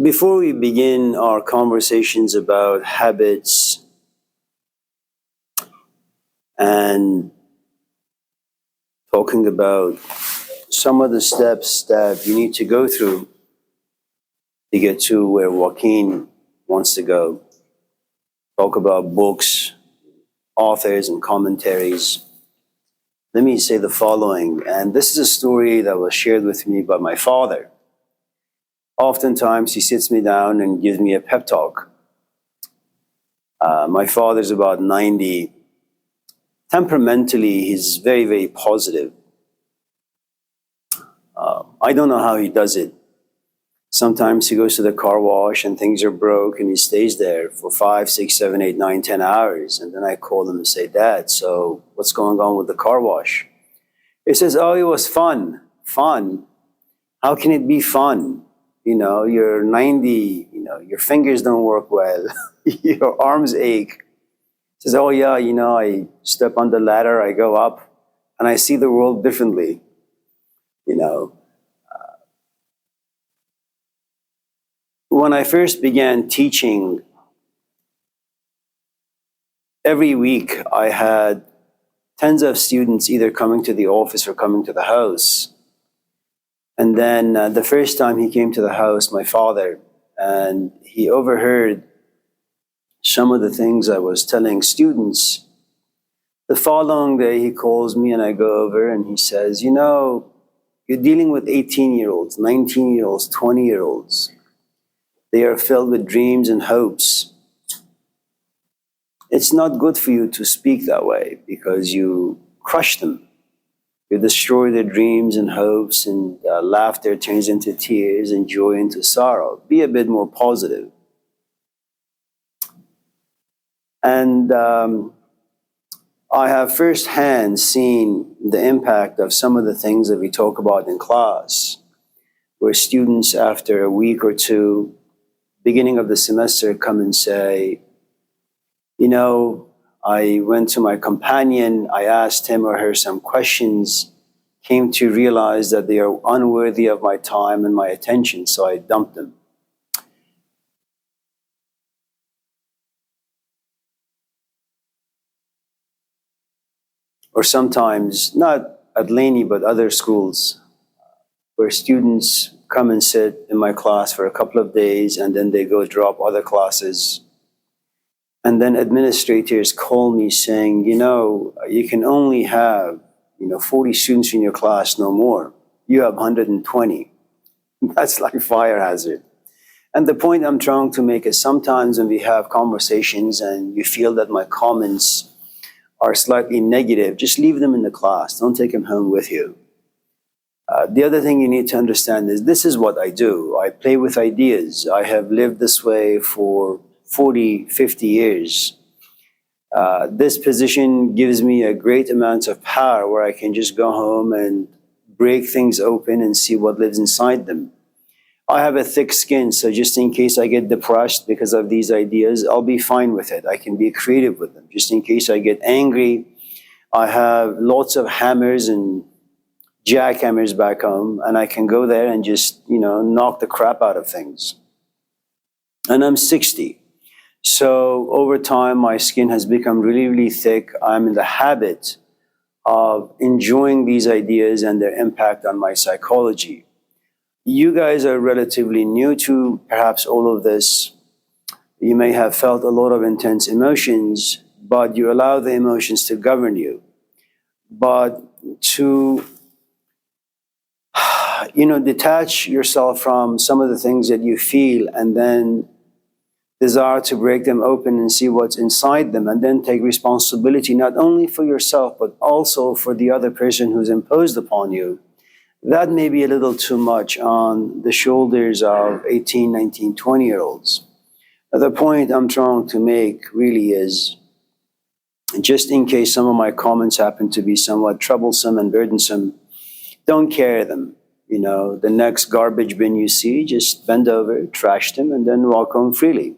Before we begin our conversations about habits and talking about some of the steps that you need to go through to get to where Joaquin wants to go, talk about books, authors, and commentaries, let me say the following. And this is a story that was shared with me by my father. Oftentimes, he sits me down and gives me a pep talk. My father's about 90. Temperamentally, he's very, very positive. I don't know how he does it. Sometimes he goes to the car wash and things are broke and he stays there for 5, 6, 7, 8, 9, 10 hours. And then I call him and say, Dad, so what's going on with the car wash? He says, oh, it was fun. Fun? How can it be fun? You're 90, your fingers don't work well. Your arms ache. He says, oh yeah, I step on the ladder, I go up and I see the world differently. When I first began teaching, every week I had tens of students either coming to the office or coming to the house. And then the first time he came to the house, my father, and he overheard some of the things I was telling students. The following day he calls me and I go over and he says, you're dealing with 18-year-olds, 19-year-olds, 20-year-olds. They are filled with dreams and hopes. It's not good for you to speak that way because you crush them. You destroy their dreams and hopes, and laughter turns into tears and joy into sorrow. Be a bit more positive. And I have firsthand seen the impact of some of the things that we talk about in class, where students, after a week or two, beginning of the semester, come and say, I went to my companion, I asked him or her some questions, came to realize that they are unworthy of my time and my attention, so I dumped them. Or sometimes, not at Laney, but other schools, where students come and sit in my class for a couple of days and then they go drop other classes. And then administrators call me saying, you can only have, 40 students in your class, no more. You have 120. That's like fire hazard. And the point I'm trying to make is sometimes when we have conversations and you feel that my comments are slightly negative, just leave them in the class. Don't take them home with you. The other thing you need to understand is this is what I do. I play with ideas. I have lived this way for 40, 50 years. This position gives me a great amount of power where I can just go home and break things open and see what lives inside them. I have a thick skin, so just in case I get depressed because of these ideas, I'll be fine with it. I can be creative with them. Just in case I get angry, I have lots of hammers and jackhammers back home, and I can go there and just, knock the crap out of things. And I'm 60. So over time, my skin has become really, really thick. I'm in the habit of enjoying these ideas and their impact on my psychology. You guys are relatively new to perhaps all of this. You may have felt a lot of intense emotions, but you allow the emotions to govern you. But to detach yourself from some of the things that you feel and then desire to break them open and see what's inside them, and then take responsibility not only for yourself but also for the other person who's imposed upon you. That may be a little too much on the shoulders of 18, 19, 20-year-olds. The point I'm trying to make really is, just in case some of my comments happen to be somewhat troublesome and burdensome, don't carry them. The next garbage bin you see, just bend over, trash them, and then walk home freely.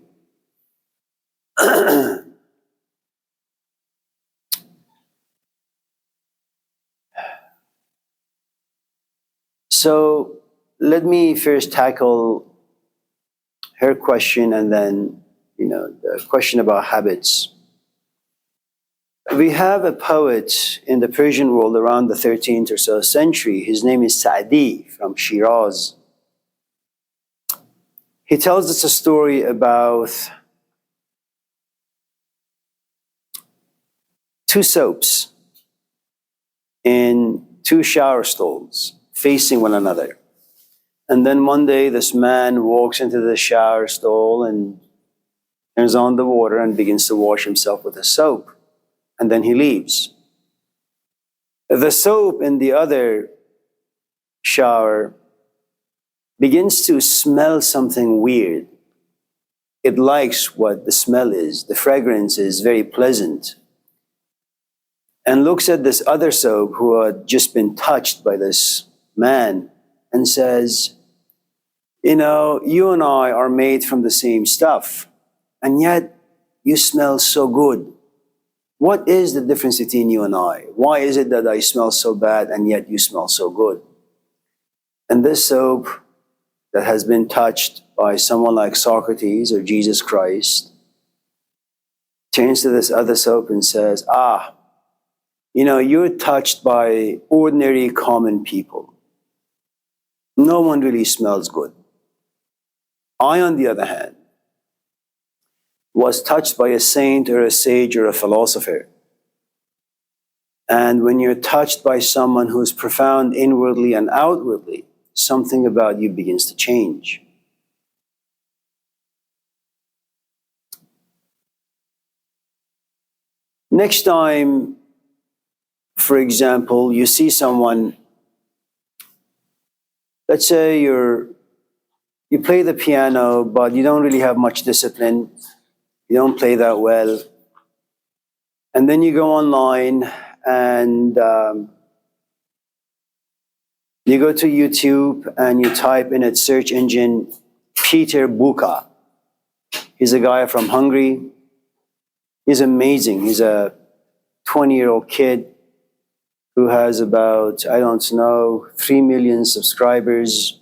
So let me first tackle her question, and then, the question about habits. We have a poet in the Persian world around the 13th or so century. His name is Sa'di from Shiraz. He tells us a story about two soaps in two shower stalls facing one another. And then one day this man walks into the shower stall and turns on the water and begins to wash himself with the soap. And then he leaves. The soap in the other shower begins to smell something weird. It likes what the smell is. The fragrance is very pleasant. And looks at this other soap who had just been touched by this man and says, you and I are made from the same stuff, and yet you smell so good. What is the difference between you and I? Why is it that I smell so bad and yet you smell so good? And this soap that has been touched by someone like Socrates or Jesus Christ turns to this other soap and says, you're touched by ordinary common people. No one really smells good. I, on the other hand, was touched by a saint or a sage or a philosopher. And when you're touched by someone who's profound inwardly and outwardly, something about you begins to change. Next time, for example, you see someone, let's say you play the piano, but you don't really have much discipline. You don't play that well. And then you go online and you go to YouTube and you type in its search engine, Peter Buka. He's a guy from Hungary. He's amazing. He's a 20-year-old kid who has about, 3 million subscribers.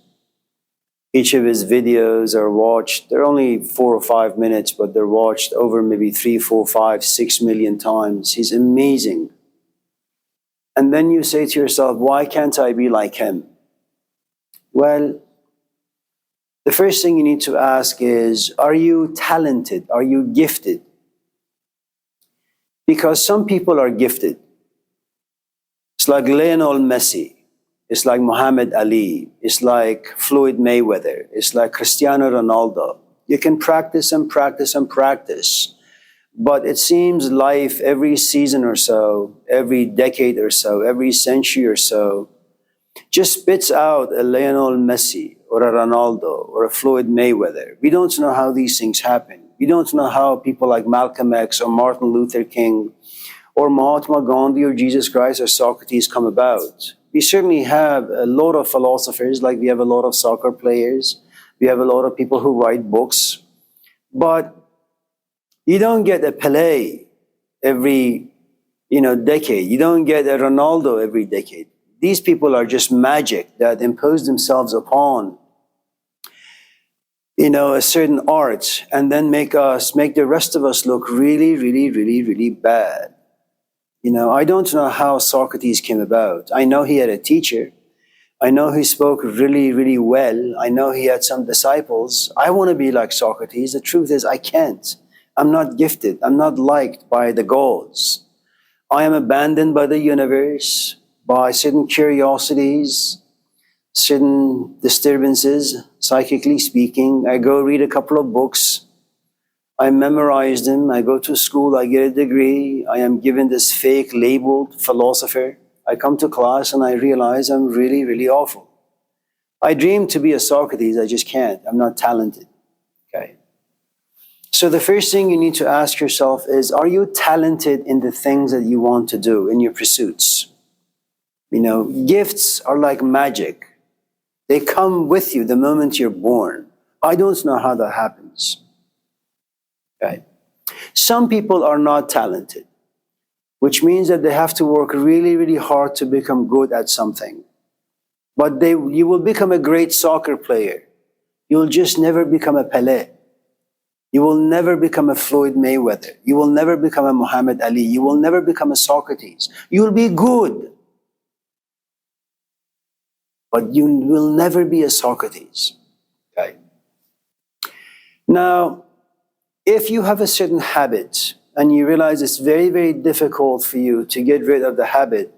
Each of his videos are watched. They're only 4 or 5 minutes, but they're watched over maybe 3, 4, 5, 6 million times. He's amazing. And then you say to yourself, why can't I be like him? Well, the first thing you need to ask is, are you talented? Are you gifted? Because some people are gifted. It's like Lionel Messi. It's like Muhammad Ali. It's like Floyd Mayweather. It's like Cristiano Ronaldo. You can practice and practice and practice. But it seems life every season or so, every decade or so, every century or so, just spits out a Lionel Messi or a Ronaldo or a Floyd Mayweather. We don't know how these things happen. We don't know how people like Malcolm X or Martin Luther King or Mahatma Gandhi or Jesus Christ or Socrates come about. We certainly have a lot of philosophers, like we have a lot of soccer players. We have a lot of people who write books. But you don't get a Pelé every decade. You don't get a Ronaldo every decade. These people are just magic that impose themselves upon a certain art and then make the rest of us look really, really, really, really bad. I don't know how Socrates came about. I know he had a teacher. I know he spoke really, really well. I know he had some disciples. I want to be like Socrates. The truth is, I can't. I'm not gifted. I'm not liked by the gods. I am abandoned by the universe, by certain curiosities, certain disturbances, psychically speaking. I go read a couple of books. I memorize them. I go to school. I get a degree. I am given this fake labeled philosopher. I come to class and I realize I'm really, really awful. I dream to be a Socrates. I just can't. I'm not talented. Okay. So the first thing you need to ask yourself is, are you talented in the things that you want to do, in your pursuits? Gifts are like magic. They come with you the moment you're born. I don't know how that happens. Okay. Some people are not talented, which means that they have to work really, really hard to become good at something. But you will become a great soccer player. you'll just never become a Pelé. You will never become a Floyd Mayweather. You will never become a Muhammad Ali. You will never become a Socrates. You'll be good, but you will never be a Socrates. Okay. Now, if you have a certain habit and you realize it's very, very difficult for you to get rid of the habit,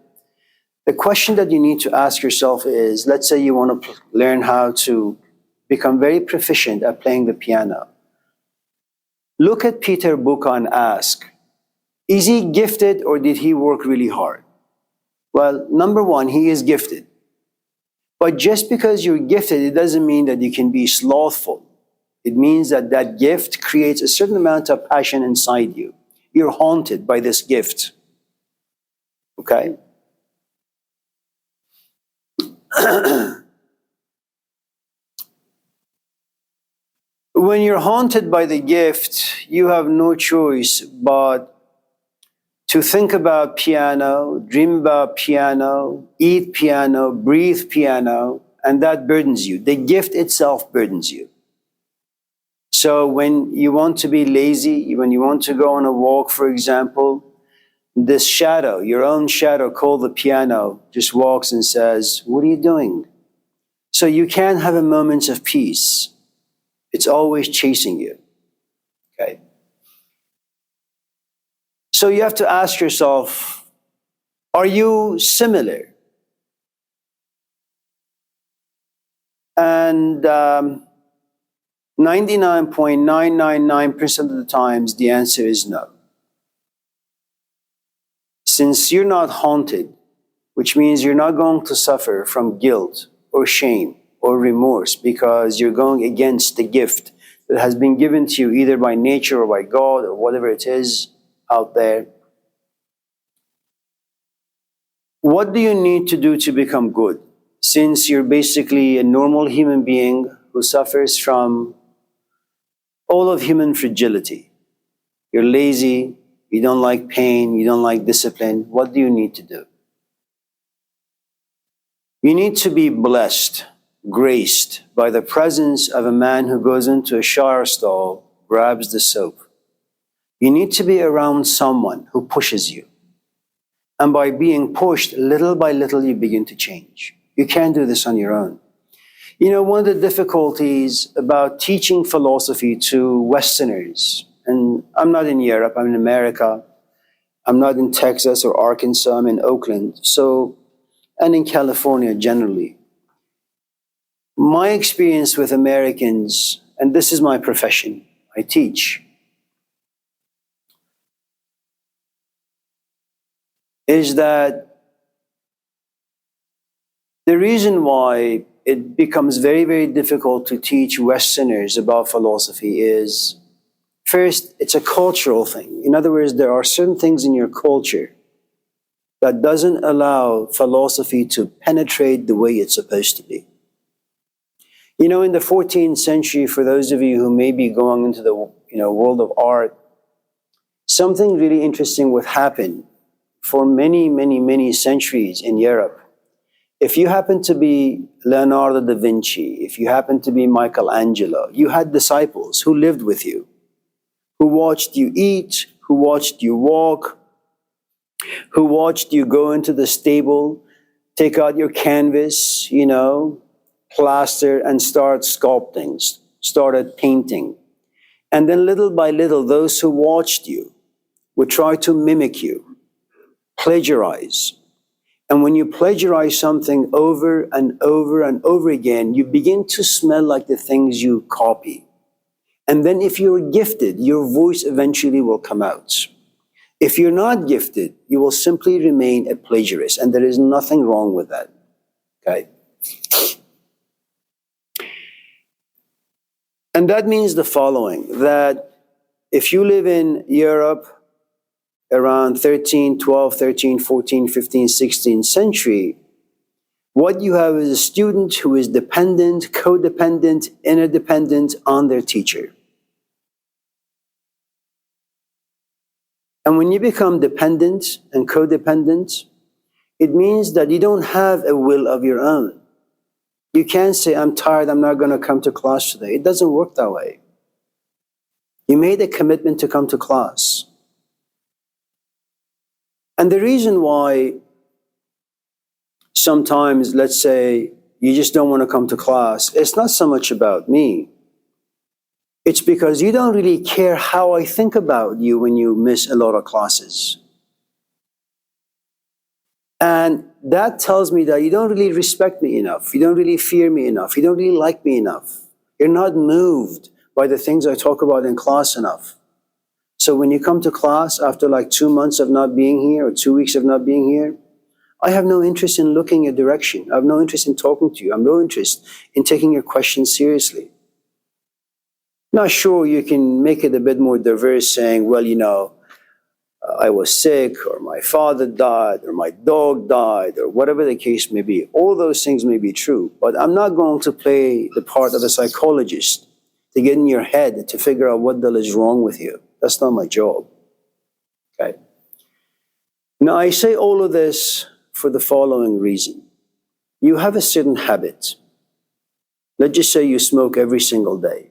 the question that you need to ask yourself is, let's say you want to learn how to become very proficient at playing the piano. Look at Peter Buka and ask, is he gifted or did he work really hard? Well, number one, he is gifted. But just because you're gifted, it doesn't mean that you can be slothful. It means that that gift creates a certain amount of passion inside you. You're haunted by this gift. Okay? When you're haunted by the gift, you have no choice but to think about piano, dream about piano, eat piano, breathe piano, and that burdens you. The gift itself burdens you. So when you want to be lazy, when you want to go on a walk, for example, this shadow, your own shadow called the piano, just walks and says, what are you doing? So you can't have a moment of peace. It's always chasing you. Okay. So you have to ask yourself, are you similar? And 99.999% of the times, the answer is no. Since you're not haunted, which means you're not going to suffer from guilt or shame or remorse because you're going against the gift that has been given to you either by nature or by God or whatever it is out there. What do you need to do to become good? Since you're basically a normal human being who suffers from all of human fragility. You're lazy, you don't like pain, you don't like discipline. What do you need to do? You need to be blessed, graced by the presence of a man who goes into a shower stall, grabs the soap. You need to be around someone who pushes you. And by being pushed, little by little, you begin to change. You can't do this on your own. You know, one of the difficulties about teaching philosophy to Westerners, and I'm not in Europe, I'm in America, I'm not in Texas or Arkansas, I'm in Oakland, and in California generally. My experience with Americans, and this is my profession, I teach, is that the reason why it becomes very, very difficult to teach Westerners about philosophy is, first, it's a cultural thing. In other words, there are certain things in your culture that doesn't allow philosophy to penetrate the way it's supposed to be. You know, in the 14th century, for those of you who may be going into the world of art, something really interesting would happen for many, many, many centuries in Europe. If you happen to be Leonardo da Vinci, if you happen to be Michelangelo, you had disciples who lived with you, who watched you eat, who watched you walk, who watched you go into the stable, take out your canvas, plaster and start sculpting, started painting. And then little by little, those who watched you would try to mimic you, plagiarize. And when you plagiarize something over and over and over again, you begin to smell like the things you copy. And then if you're gifted, your voice eventually will come out. If you're not gifted, you will simply remain a plagiarist, and there is nothing wrong with that. Okay? And that means the following, that if you live in Europe around 12, 13, 14, 15, 16th century, what you have is a student who is dependent, codependent, interdependent on their teacher. And when you become dependent and codependent, it means that you don't have a will of your own. You can't say, I'm tired, I'm not going to come to class today. It doesn't work that way. You made a commitment to come to class. And the reason why sometimes, let's say, you just don't want to come to class, it's not so much about me. It's because you don't really care how I think about you when you miss a lot of classes. And that tells me that you don't really respect me enough. You don't really fear me enough. You don't really like me enough. You're not moved by the things I talk about in class enough. So when you come to class after like 2 months of not being here or 2 weeks of not being here, I have no interest in looking your direction. I have no interest in talking to you. I have no interest in taking your questions seriously. Not sure you can make it a bit more diverse saying, well, I was sick, or my father died, or my dog died, or whatever the case may be. All those things may be true, but I'm not going to play the part of a psychologist to get in your head to figure out what the hell is wrong with you. That's not my job. Okay. Now, I say all of this for the following reason. You have a certain habit. Let's just say you smoke every single day.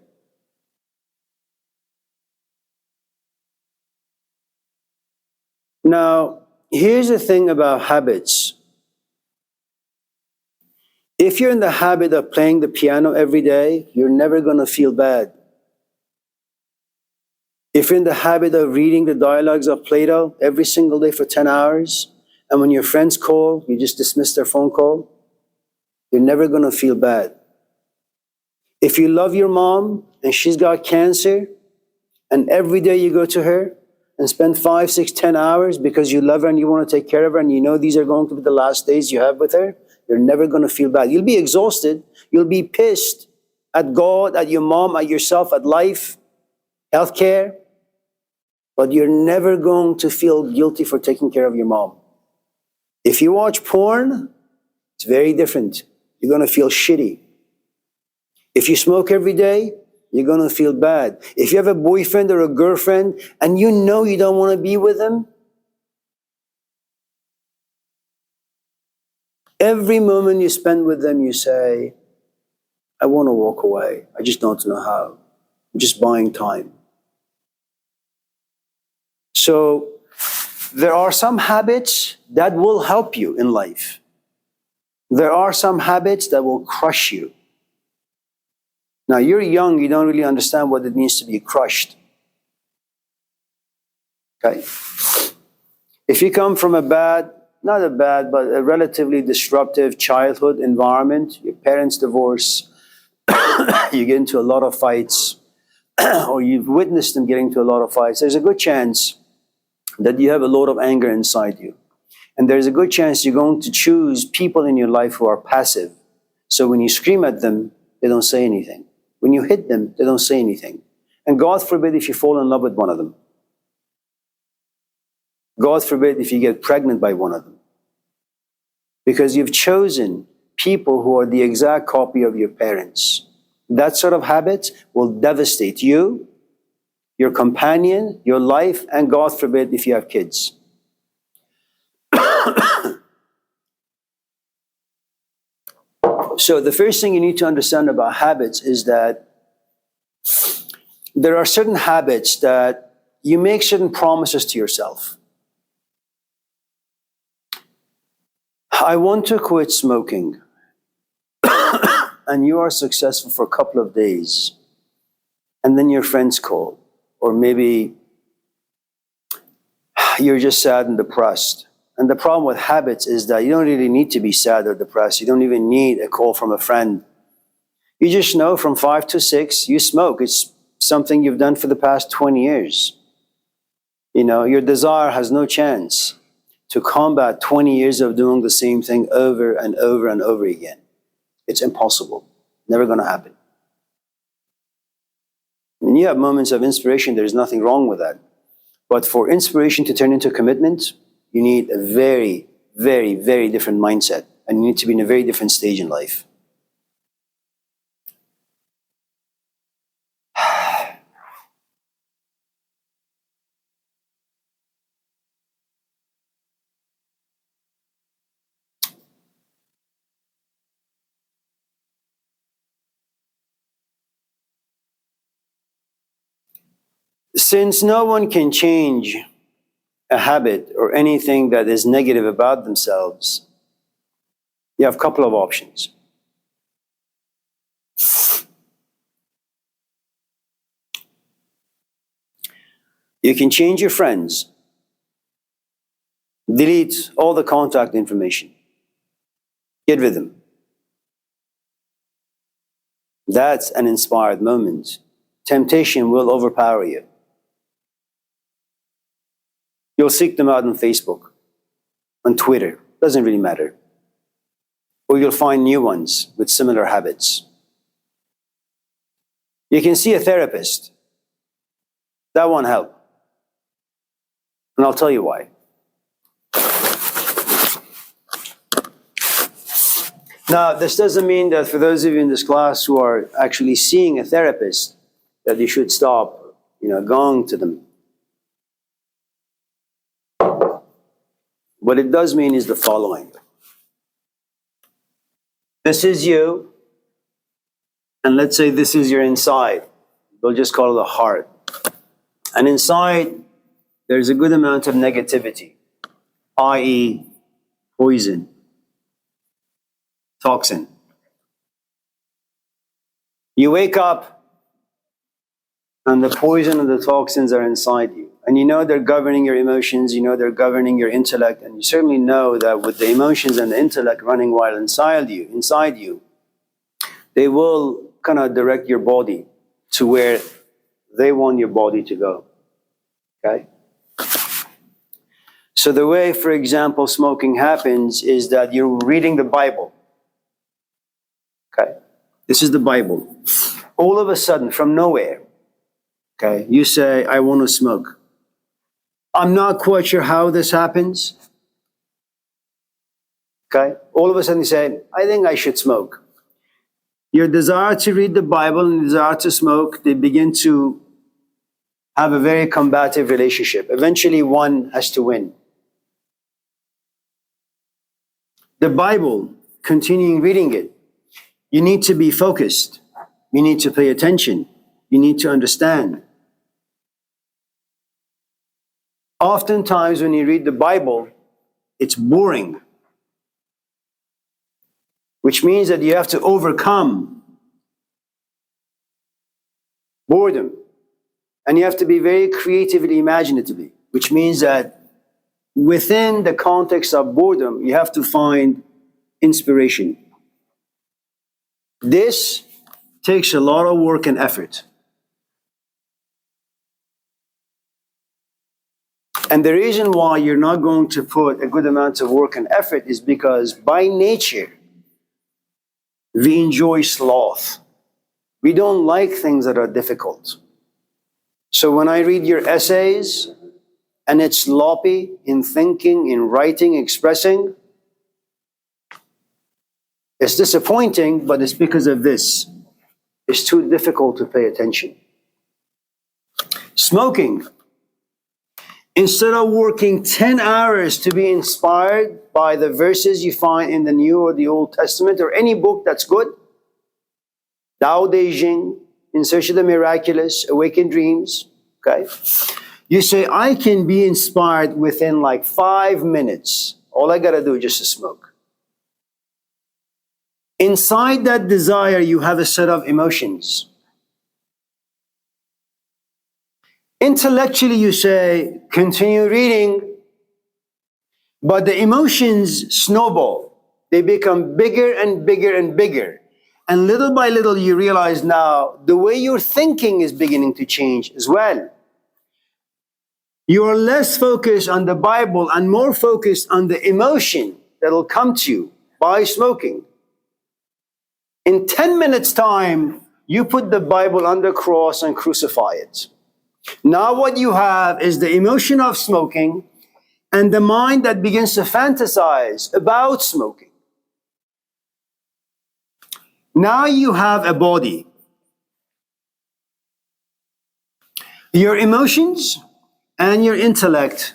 Now, here's the thing about habits. If you're in the habit of playing the piano every day, you're never going to feel bad. If you're in the habit of reading the dialogues of Plato every single day for 10 hours, and when your friends call, you just dismiss their phone call, you're never going to feel bad. If you love your mom and she's got cancer, and every day you go to her and spend 5, 6, 10 hours because you love her and you want to take care of her and you know these are going to be the last days you have with her, you're never going to feel bad. You'll be exhausted. You'll be pissed at God, at your mom, at yourself, at life, healthcare. But you're never going to feel guilty for taking care of your mom. If you watch porn, it's very different. You're going to feel shitty. If you smoke every day, you're going to feel bad. If you have a boyfriend or a girlfriend and you know you don't want to be with them, every moment you spend with them, you say, I want to walk away. I just don't know how. I'm just buying time. So there are some habits that will help you in life. There are some habits that will crush you. Now, you're young, you don't really understand what it means to be crushed. Okay? If you come from not a bad, but a relatively disruptive childhood environment, your parents divorce, you get into a lot of fights, or you've witnessed them getting into a lot of fights, there's a good chance that you have a lot of anger inside you. And there's a good chance you're going to choose people in your life who are passive. So when you scream at them, they don't say anything. When you hit them, they don't say anything. And God forbid if you fall in love with one of them. God forbid if you get pregnant by one of them. Because you've chosen people who are the exact copy of your parents. That sort of habit will devastate you, your companion, your life, and God forbid if you have kids. So the first thing you need to understand about habits is that there are certain habits that you make certain promises to yourself. I want to quit smoking. And you are successful for a couple of days. And then your friends call. Or maybe you're just sad and depressed. And the problem with habits is that you don't really need to be sad or depressed. You don't even need a call from a friend. You just know from 5 to 6, you smoke. It's something you've done for the past 20 years. Your desire has no chance to combat 20 years of doing the same thing over and over and over again. It's impossible. Never going to happen. When you have moments of inspiration, there's nothing wrong with that. But for inspiration to turn into commitment, you need a very, very, very different mindset. And you need to be in a very different stage in life. Since no one can change a habit or anything that is negative about themselves, you have a couple of options. You can change your friends, delete all the contact information, get rid of them. That's an inspired moment. Temptation will overpower you. You'll seek them out on Facebook, on Twitter, doesn't really matter. Or you'll find new ones with similar habits. You can see a therapist. That won't help. And I'll tell you why. Now, this doesn't mean that for those of you in this class who are actually seeing a therapist, that you should stop, going to them. What it does mean is the following. This is you, and let's say this is your inside. We'll just call it a heart. And inside, there's a good amount of negativity, i.e., poison, toxin. You wake up, and the poison and the toxins are inside you. And they're governing your emotions, they're governing your intellect, and you certainly know that with the emotions and the intellect running wild inside you, they will kind of direct your body to where they want your body to go. Okay? So the way, for example, smoking happens is that you're reading the Bible. Okay? This is the Bible. All of a sudden, from nowhere, okay, you say, I want to smoke. I'm not quite sure how this happens. Okay? All of a sudden you say, I think I should smoke. Your desire to read the Bible and desire to smoke, they begin to have a very combative relationship. Eventually one has to win. The Bible, continuing reading it, you need to be focused. You need to pay attention. You need to understand. Oftentimes when you read the Bible, it's boring, which means that you have to overcome boredom. And you have to be very creatively imaginative, which means that within the context of boredom, you have to find inspiration. This takes a lot of work and effort. And the reason why you're not going to put a good amount of work and effort is because by nature, we enjoy sloth. We don't like things that are difficult. So when I read your essays, and it's sloppy in thinking, in writing, expressing, it's disappointing, but it's because of this. It's too difficult to pay attention. Smoking. Instead of working 10 hours to be inspired by the verses you find in the New or the Old Testament or any book that's good, Tao Te Ching, In Search of the Miraculous, Awakened Dreams, okay? You say, I can be inspired within like 5 minutes. All I gotta do is just to smoke. Inside that desire, you have a set of emotions. Intellectually, you say, continue reading, but the emotions snowball. They become bigger and bigger and bigger. And little by little, you realize now the way you're thinking is beginning to change as well. You are less focused on the Bible and more focused on the emotion that will come to you by smoking. In 10 minutes' time, you put the Bible on the cross and crucify it. Now what you have is the emotion of smoking and the mind that begins to fantasize about smoking. Now you have a body. Your emotions and your intellect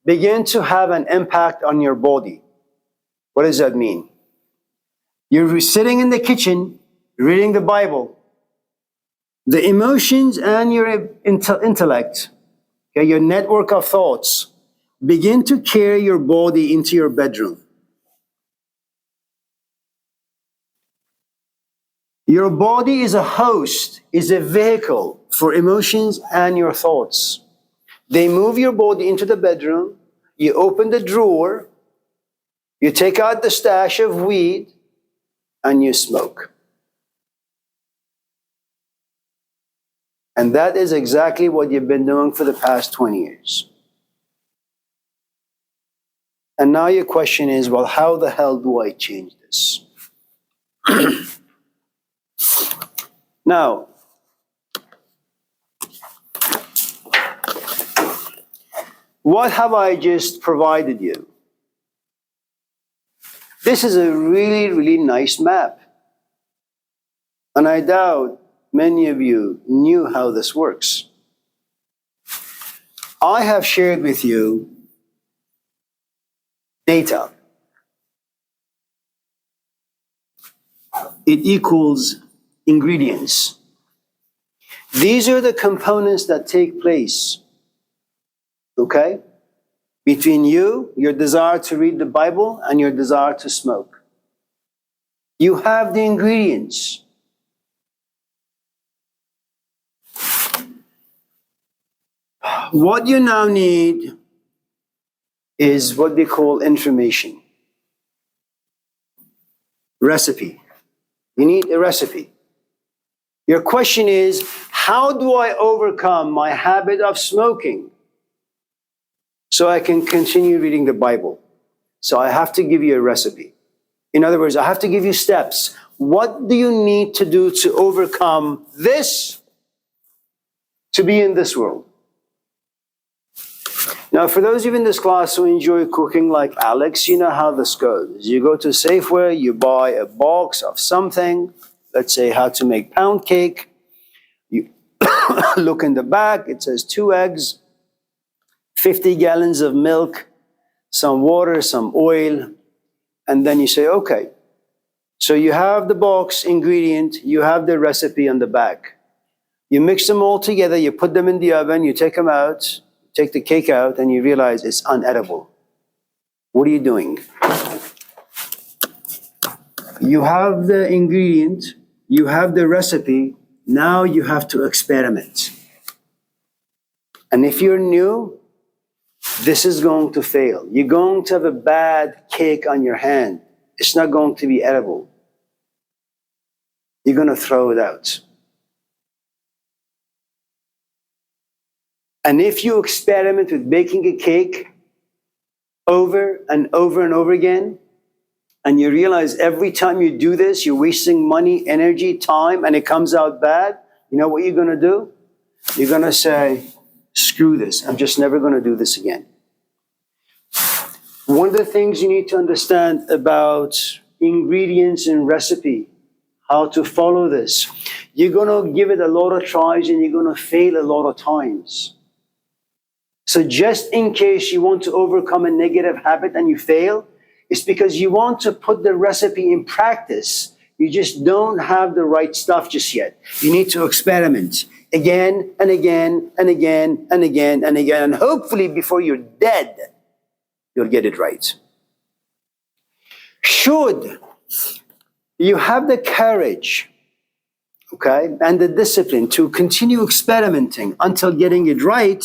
begin to have an impact on your body. What does that mean? You're sitting in the kitchen, reading the Bible, The emotions and your intellect, okay, your network of thoughts, begin to carry your body into your bedroom. Your body is a host, is a vehicle for emotions and your thoughts. They move your body into the bedroom. You open the drawer, you take out the stash of weed, and you smoke. And that is exactly what you've been doing for the past 20 years. And now your question is, well, how the hell do I change this? Now, what have I just provided you? This is a really, really nice map. And I doubt many of you knew how this works. I have shared with you data. It equals ingredients. These are the components that take place, okay, between you, your desire to read the Bible, and your desire to smoke. You have the ingredients. What you now need is what they call information. Recipe. You need a recipe. Your question is, how do I overcome my habit of smoking so I can continue reading the Bible? So I have to give you a recipe. In other words, I have to give you steps. What do you need to do to overcome this to be in this world? Now, for those of you in this class who enjoy cooking like Alex, you know how this goes. You go to Safeway, you buy a box of something, let's say how to make pound cake. You look in the back, it says 2 eggs, 50 gallons of milk, some water, some oil, and then you say, okay. So you have the box ingredient, you have the recipe on the back. You mix them all together, you put them in the oven, you take them out, take the cake out, and you realize it's unedible. What are you doing? You have the ingredient, you have the recipe, now you have to experiment. And if you're new, this is going to fail. You're going to have a bad cake on your hand. It's not going to be edible. You're going to throw it out. And if you experiment with baking a cake over and over and over again, and you realize every time you do this, you're wasting money, energy, time, and it comes out bad, you know what you're going to do? You're going to say, screw this. I'm just never going to do this again. One of the things you need to understand about ingredients and recipe, how to follow this, you're going to give it a lot of tries and you're going to fail a lot of times. So just in case you want to overcome a negative habit and you fail, it's because you want to put the recipe in practice. You just don't have the right stuff just yet. You need to experiment again and again and again and again and again. And hopefully before you're dead, you'll get it right. Should you have the courage, okay, and the discipline to continue experimenting until getting it right,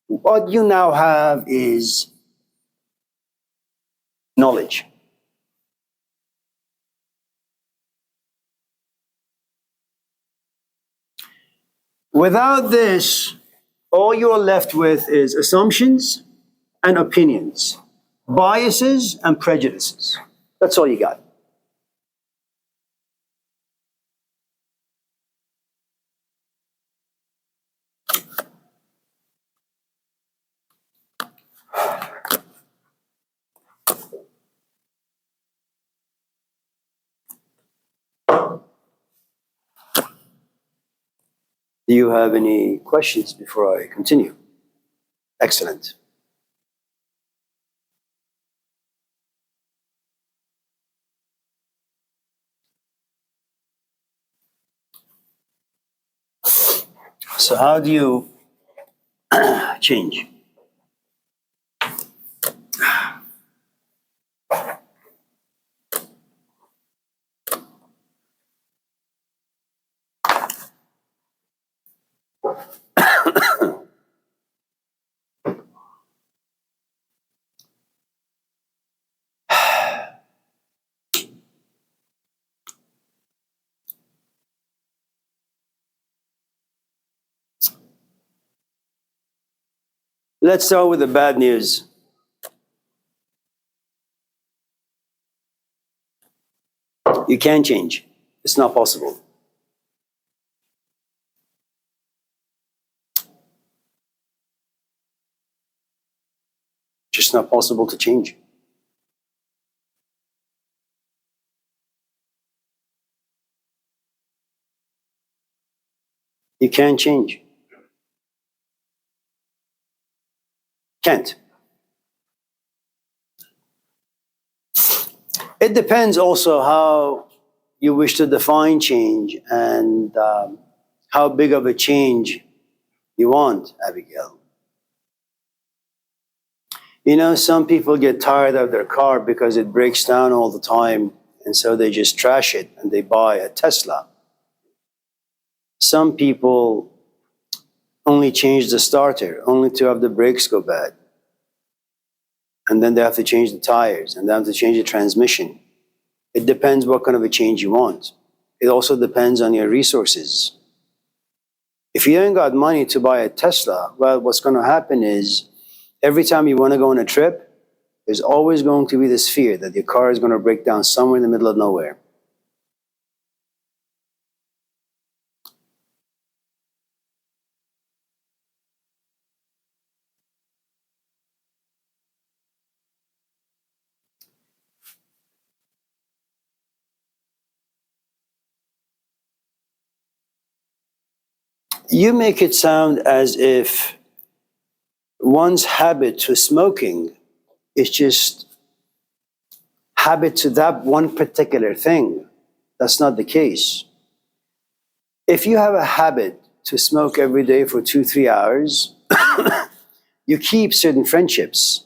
what you now have is knowledge. Without this, all you're left with is assumptions and opinions, biases and prejudices. That's all you got. Do you have any questions before I continue? Excellent. So how do you change? Let's start with the bad news. You can't change. It's not possible. Just not possible to change. You can't change. Can't. It depends also how you wish to define change and how big of a change you want, Abigail. You know, some people get tired of their car because it breaks down all the time, and so they just trash it and they buy a Tesla. Some people only change the starter, only to have the brakes go bad. And then they have to change the tires, and they have to change the transmission. It depends what kind of a change you want. It also depends on your resources. If you ain't got money to buy a Tesla, well, what's going to happen is every time you want to go on a trip, there's always going to be this fear that your car is going to break down somewhere in the middle of nowhere. You make it sound as if one's habit to smoking is just habit to that one particular thing. That's not the case. If you have a habit to smoke every day for 2, 3 hours, you keep certain friendships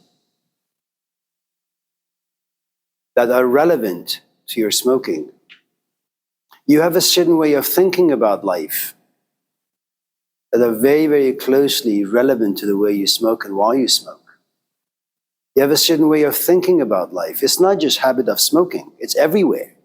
that are relevant to your smoking. You have a certain way of thinking about life that are very, very closely relevant to the way you smoke and why you smoke. You have a certain way of thinking about life. It's not just habit of smoking, it's everywhere.